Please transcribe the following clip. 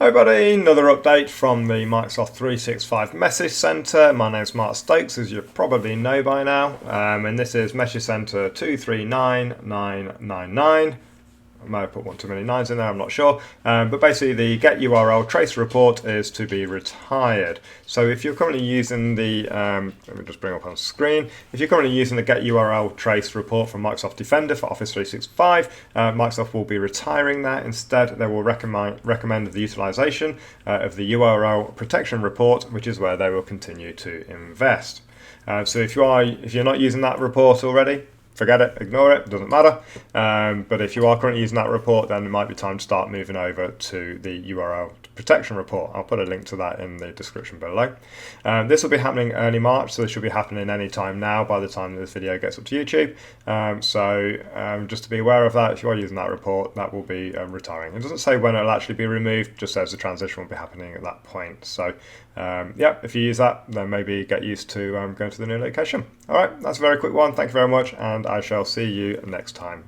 Hi everybody, another update from the Microsoft 365 Message Center. My name is Mark Stokes, as you probably know by now, and this is Message Center 239.999. I might have put one too many nines in there, I'm not sure. But basically the get URL trace report is to be retired. So if you're currently using the, let me just bring up on screen. If you're currently using the get URL trace report from Microsoft Defender for Office 365, Microsoft will be retiring that. Instead, they will recommend the utilization of the URL protection report, which is where they will continue to invest. So if you're not using that report already, forget it, ignore it, doesn't matter. But if you are currently using that report, then it might be time to start moving over to the URL protection report. I'll put a link to that in the description below. This will be happening early March, so this should be happening any time now by the time this video gets up to YouTube. Just to be aware of that, if you are using that report, that will be retiring. It doesn't say when it'll actually be removed, just says the transition will be happening at that point. So yeah, if you use that, then maybe get used to going to the new location. All right, that's a very quick one. Thank you very much, and I shall see you next time.